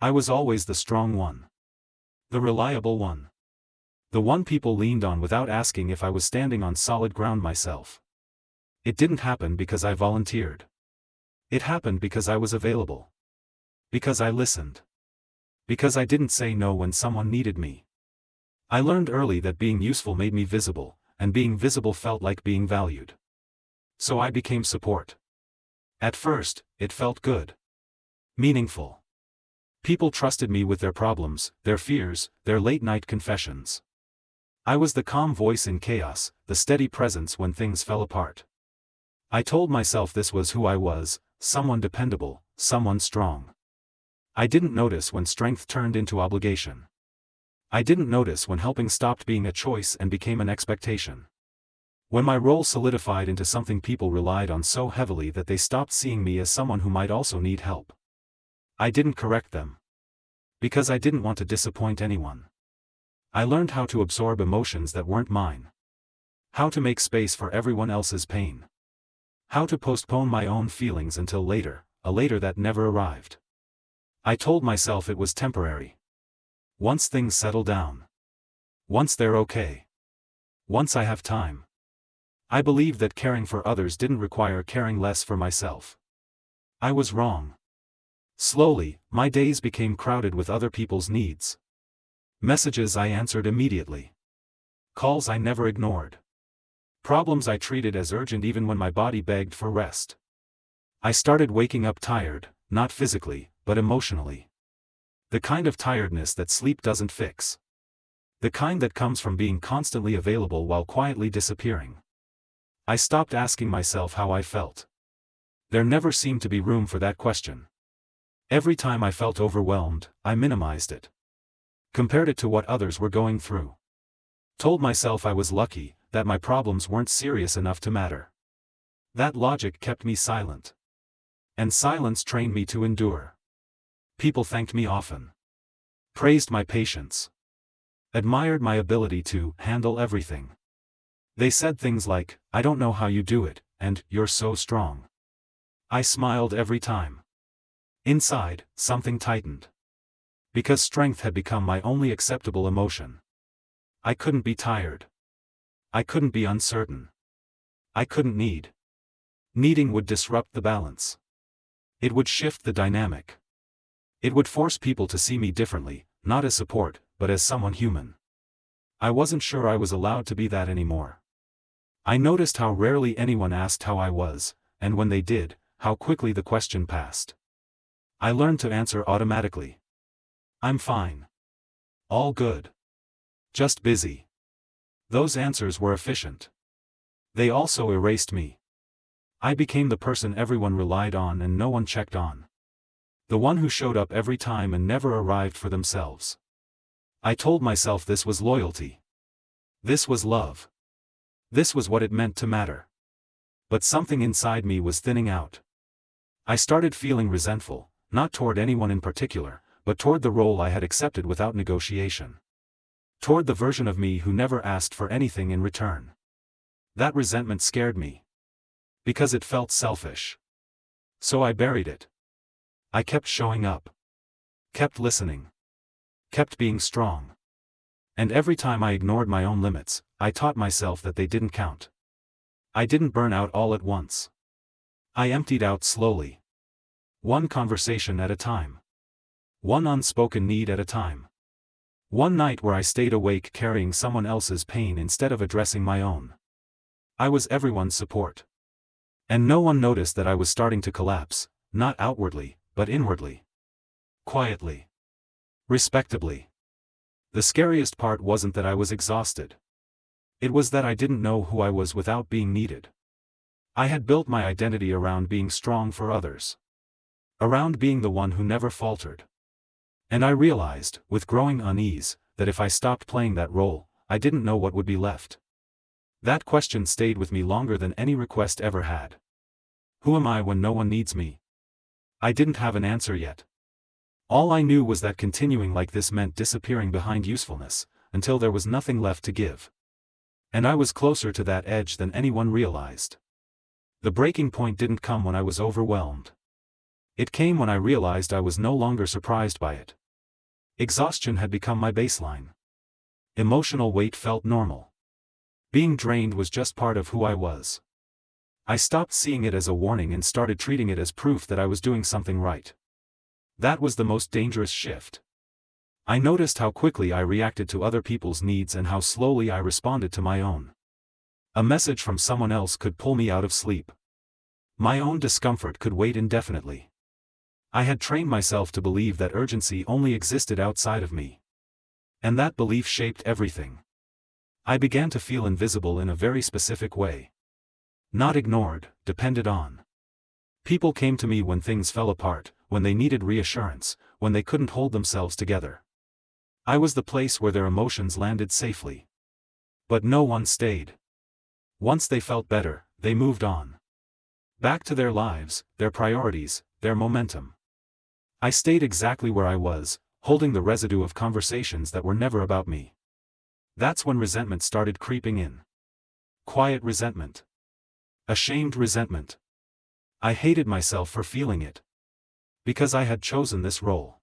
I was always the strong one. The reliable one. The one people leaned on without asking if I was standing on solid ground myself. It didn't happen because I volunteered. It happened because I was available. Because I listened. Because I didn't say no when someone needed me. I learned early that being useful made me visible, and being visible felt like being valued. So I became support. At first, it felt good. Meaningful. People trusted me with their problems, their fears, their late-night confessions. I was the calm voice in chaos, the steady presence when things fell apart. I told myself this was who I was, someone dependable, someone strong. I didn't notice when strength turned into obligation. I didn't notice when helping stopped being a choice and became an expectation. When my role solidified into something people relied on so heavily that they stopped seeing me as someone who might also need help. I didn't correct them. Because I didn't want to disappoint anyone. I learned how to absorb emotions that weren't mine. How to make space for everyone else's pain. How to postpone my own feelings until later, a later that never arrived. I told myself it was temporary. Once things settle down. Once they're okay. Once I have time. I believed that caring for others didn't require caring less for myself. I was wrong. Slowly, my days became crowded with other people's needs. Messages I answered immediately. Calls I never ignored. Problems I treated as urgent even when my body begged for rest. I started waking up tired, not physically, but emotionally. The kind of tiredness that sleep doesn't fix. The kind that comes from being constantly available while quietly disappearing. I stopped asking myself how I felt. There never seemed to be room for that question. Every time I felt overwhelmed, I minimized it. Compared it to what others were going through. Told myself I was lucky, that my problems weren't serious enough to matter. That logic kept me silent. And silence trained me to endure. People thanked me often. Praised my patience. Admired my ability to handle everything. They said things like, "I don't know how you do it," and "You're so strong." I smiled every time. Inside, something tightened. Because strength had become my only acceptable emotion. I couldn't be tired. I couldn't be uncertain. I couldn't need. Needing would disrupt the balance. It would shift the dynamic. It would force people to see me differently, not as support, but as someone human. I wasn't sure I was allowed to be that anymore. I noticed how rarely anyone asked how I was, and when they did, how quickly the question passed. I learned to answer automatically. "I'm fine. All good. Just busy." Those answers were efficient. They also erased me. I became the person everyone relied on and no one checked on. The one who showed up every time and never arrived for themselves. I told myself this was loyalty. This was love. This was what it meant to matter. But something inside me was thinning out. I started feeling resentful, not toward anyone in particular, but toward the role I had accepted without negotiation. Toward the version of me who never asked for anything in return. That resentment scared me. Because it felt selfish. So I buried it. I kept showing up. Kept listening. Kept being strong. And every time I ignored my own limits, I taught myself that they didn't count. I didn't burn out all at once. I emptied out slowly. One conversation at a time. One unspoken need at a time. One night where I stayed awake carrying someone else's pain instead of addressing my own. I was everyone's support. And no one noticed that I was starting to collapse, not outwardly, but inwardly. Quietly. Respectably. The scariest part wasn't that I was exhausted. It was that I didn't know who I was without being needed. I had built my identity around being strong for others. Around being the one who never faltered. And I realized, with growing unease, that if I stopped playing that role, I didn't know what would be left. That question stayed with me longer than any request ever had. Who am I when no one needs me? I didn't have an answer yet. All I knew was that continuing like this meant disappearing behind usefulness, until there was nothing left to give. And I was closer to that edge than anyone realized. The breaking point didn't come when I was overwhelmed. It came when I realized I was no longer surprised by it. Exhaustion had become my baseline. Emotional weight felt normal. Being drained was just part of who I was. I stopped seeing it as a warning and started treating it as proof that I was doing something right. That was the most dangerous shift. I noticed how quickly I reacted to other people's needs and how slowly I responded to my own. A message from someone else could pull me out of sleep. My own discomfort could wait indefinitely. I had trained myself to believe that urgency only existed outside of me. And that belief shaped everything. I began to feel invisible in a very specific way. Not ignored, depended on. People came to me when things fell apart, when they needed reassurance, when they couldn't hold themselves together. I was the place where their emotions landed safely. But no one stayed. Once they felt better, they moved on. Back to their lives, their priorities, their momentum. I stayed exactly where I was, holding the residue of conversations that were never about me. That's when resentment started creeping in. Quiet resentment. Ashamed resentment. I hated myself for feeling it. Because I had chosen this role.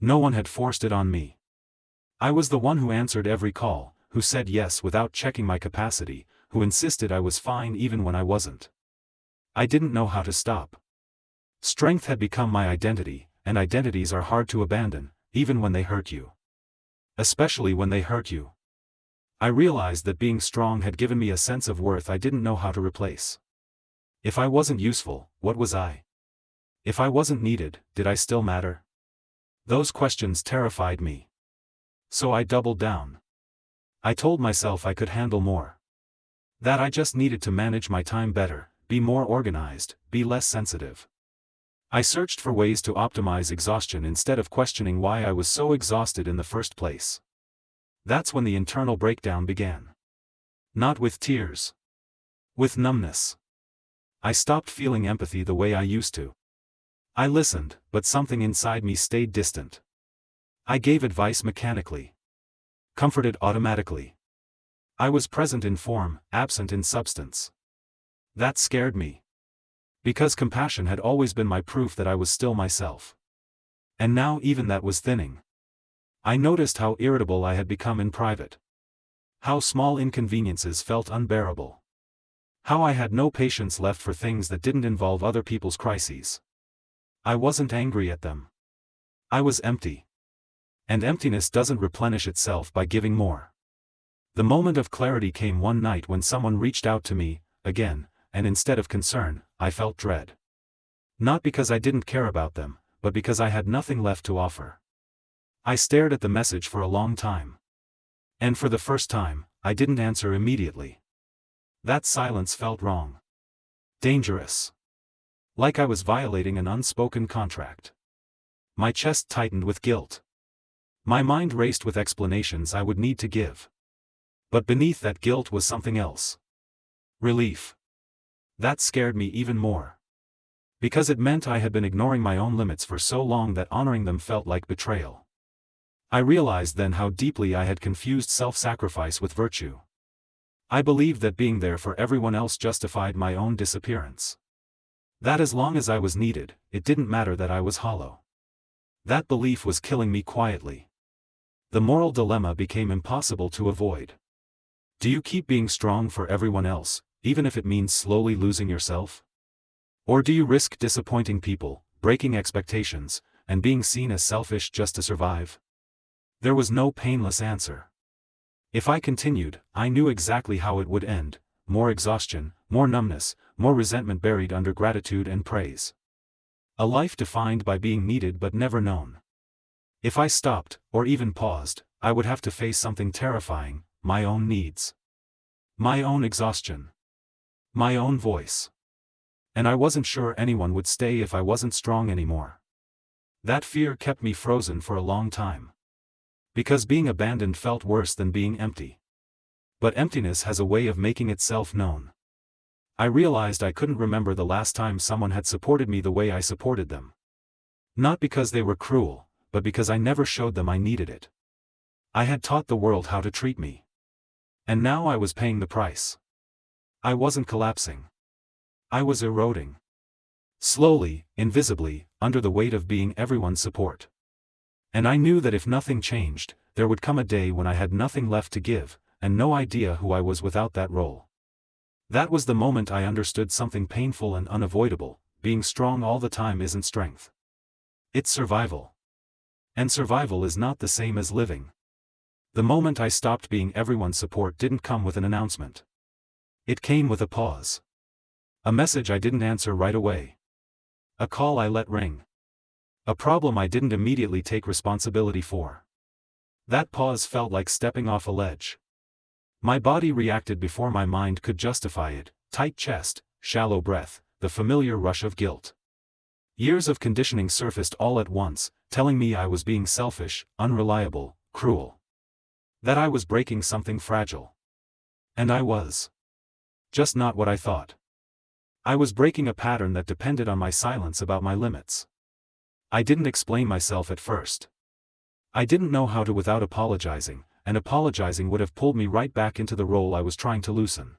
No one had forced it on me. I was the one who answered every call, who said yes without checking my capacity, who insisted I was fine even when I wasn't. I didn't know how to stop. Strength had become my identity, and identities are hard to abandon, even when they hurt you. Especially when they hurt you. I realized that being strong had given me a sense of worth I didn't know how to replace. If I wasn't useful, what was I? If I wasn't needed, did I still matter? Those questions terrified me. So I doubled down. I told myself I could handle more. That I just needed to manage my time better, be more organized, be less sensitive. I searched for ways to optimize exhaustion instead of questioning why I was so exhausted in the first place. That's when the internal breakdown began. Not with tears. With numbness. I stopped feeling empathy the way I used to. I listened, but something inside me stayed distant. I gave advice mechanically. Comforted automatically. I was present in form, absent in substance. That scared me. Because compassion had always been my proof that I was still myself. And now even that was thinning. I noticed how irritable I had become in private. How small inconveniences felt unbearable. How I had no patience left for things that didn't involve other people's crises. I wasn't angry at them. I was empty. And emptiness doesn't replenish itself by giving more. The moment of clarity came one night when someone reached out to me, again, and instead of concern, I felt dread. Not because I didn't care about them, but because I had nothing left to offer. I stared at the message for a long time. And for the first time, I didn't answer immediately. That silence felt wrong. Dangerous. Like I was violating an unspoken contract. My chest tightened with guilt. My mind raced with explanations I would need to give. But beneath that guilt was something else. Relief. That scared me even more. Because it meant I had been ignoring my own limits for so long that honoring them felt like betrayal. I realized then how deeply I had confused self-sacrifice with virtue. I believed that being there for everyone else justified my own disappearance. That as long as I was needed, it didn't matter that I was hollow. That belief was killing me quietly. The moral dilemma became impossible to avoid. Do you keep being strong for everyone else, even if it means slowly losing yourself? Or do you risk disappointing people, breaking expectations, and being seen as selfish just to survive? There was no painless answer. If I continued, I knew exactly how it would end: more exhaustion, more numbness, more resentment buried under gratitude and praise. A life defined by being needed but never known. If I stopped, or even paused, I would have to face something terrifying: my own needs. My own exhaustion. My own voice. And I wasn't sure anyone would stay if I wasn't strong anymore. That fear kept me frozen for a long time. Because being abandoned felt worse than being empty. But emptiness has a way of making itself known. I realized I couldn't remember the last time someone had supported me the way I supported them. Not because they were cruel, but because I never showed them I needed it. I had taught the world how to treat me. And now I was paying the price. I wasn't collapsing. I was eroding. Slowly, invisibly, under the weight of being everyone's support. And I knew that if nothing changed, there would come a day when I had nothing left to give, and no idea who I was without that role. That was the moment I understood something painful and unavoidable: being strong all the time isn't strength. It's survival. And survival is not the same as living. The moment I stopped being everyone's support didn't come with an announcement. It came with a pause. A message I didn't answer right away. A call I let ring. A problem I didn't immediately take responsibility for. That pause felt like stepping off a ledge. My body reacted before my mind could justify it: tight chest, shallow breath, the familiar rush of guilt. Years of conditioning surfaced all at once, telling me I was being selfish, unreliable, cruel. That I was breaking something fragile. And I was. Just not what I thought. I was breaking a pattern that depended on my silence about my limits. I didn't explain myself at first. I didn't know how to without apologizing, and apologizing would have pulled me right back into the role I was trying to loosen.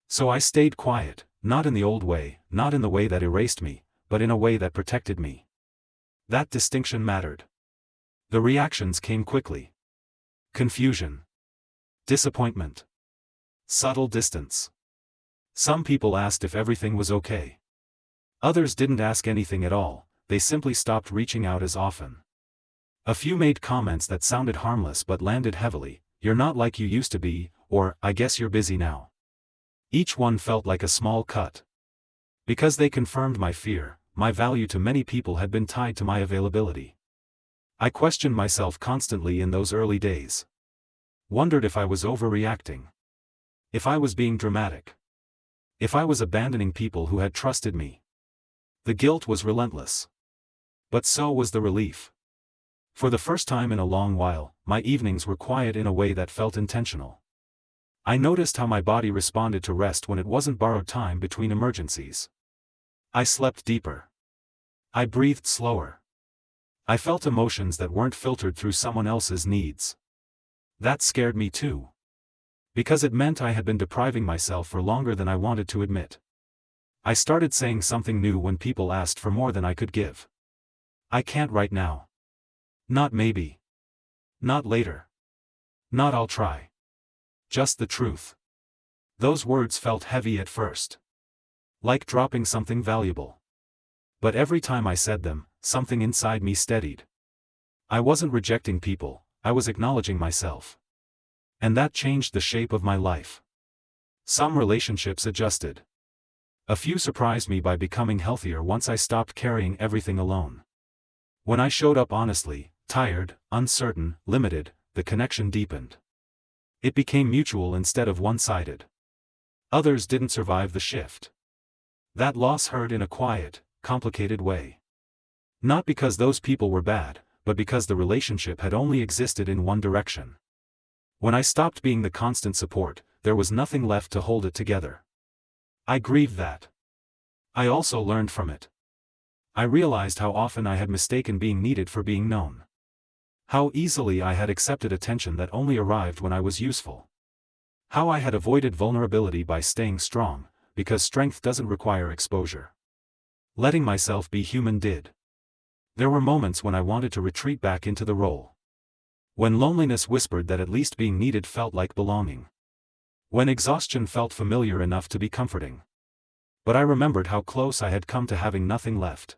So I stayed quiet, not in the old way, not in the way that erased me, but in a way that protected me. That distinction mattered. The reactions came quickly. Confusion. Disappointment. Subtle distance. Some people asked if everything was okay. Others didn't ask anything at all, they simply stopped reaching out as often. A few made comments that sounded harmless but landed heavily: "You're not like you used to be," or "I guess you're busy now." Each one felt like a small cut. Because they confirmed my fear: my value to many people had been tied to my availability. I questioned myself constantly in those early days. Wondered if I was overreacting. If I was being dramatic. If I was abandoning people who had trusted me. The guilt was relentless. But so was the relief. For the first time in a long while, my evenings were quiet in a way that felt intentional. I noticed how my body responded to rest when it wasn't borrowed time between emergencies. I slept deeper. I breathed slower. I felt emotions that weren't filtered through someone else's needs. That scared me too. Because it meant I had been depriving myself for longer than I wanted to admit. I started saying something new when people asked for more than I could give. I can't right now. Not maybe. Not later. Not I'll try. Just the truth. Those words felt heavy at first. Like dropping something valuable. But every time I said them, something inside me steadied. I wasn't rejecting people, I was acknowledging myself. And that changed the shape of my life. Some relationships adjusted. A few surprised me by becoming healthier once I stopped carrying everything alone. When I showed up honestly, tired, uncertain, limited, the connection deepened. It became mutual instead of one-sided. Others didn't survive the shift. That loss hurt in a quiet, complicated way. Not because those people were bad, but because the relationship had only existed in one direction. When I stopped being the constant support, there was nothing left to hold it together. I grieved that. I also learned from it. I realized how often I had mistaken being needed for being known. How easily I had accepted attention that only arrived when I was useful. How I had avoided vulnerability by staying strong, because strength doesn't require exposure. Letting myself be human did. There were moments when I wanted to retreat back into the role. When loneliness whispered that at least being needed felt like belonging. When exhaustion felt familiar enough to be comforting. But I remembered how close I had come to having nothing left.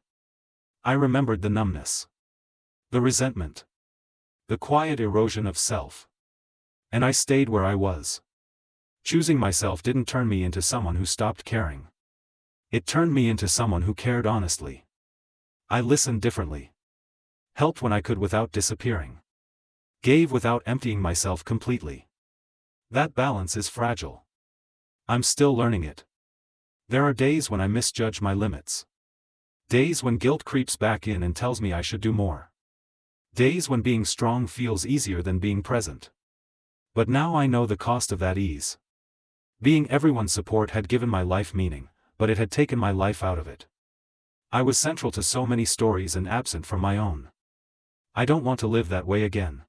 I remembered the numbness. The resentment. The quiet erosion of self. And I stayed where I was. Choosing myself didn't turn me into someone who stopped caring. It turned me into someone who cared honestly. I listened differently. Helped when I could without disappearing. Gave without emptying myself completely. That balance is fragile. I'm still learning it. There are days when I misjudge my limits. Days when guilt creeps back in and tells me I should do more. Days when being strong feels easier than being present. But now I know the cost of that ease. Being everyone's support had given my life meaning, but it had taken my life out of it. I was central to so many stories and absent from my own. I don't want to live that way again.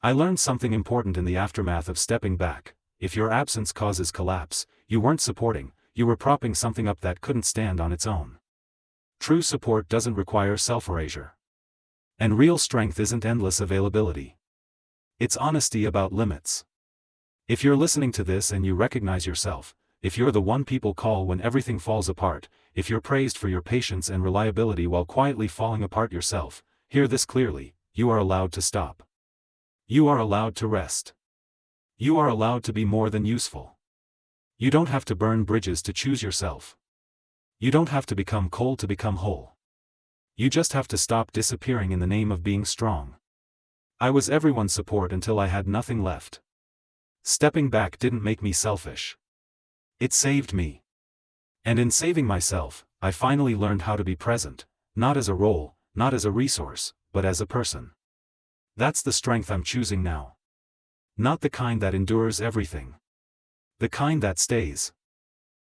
I learned something important in the aftermath of stepping back: if your absence causes collapse, you weren't supporting, you were propping something up that couldn't stand on its own. True support doesn't require self-erasure. And real strength isn't endless availability. It's honesty about limits. If you're listening to this and you recognize yourself, if you're the one people call when everything falls apart, if you're praised for your patience and reliability while quietly falling apart yourself, hear this clearly: you are allowed to stop. You are allowed to rest. You are allowed to be more than useful. You don't have to burn bridges to choose yourself. You don't have to become cold to become whole. You just have to stop disappearing in the name of being strong. I was everyone's support until I had nothing left. Stepping back didn't make me selfish. It saved me. And in saving myself, I finally learned how to be present, not as a role, not as a resource, but as a person. That's the strength I'm choosing now. Not the kind that endures everything. The kind that stays.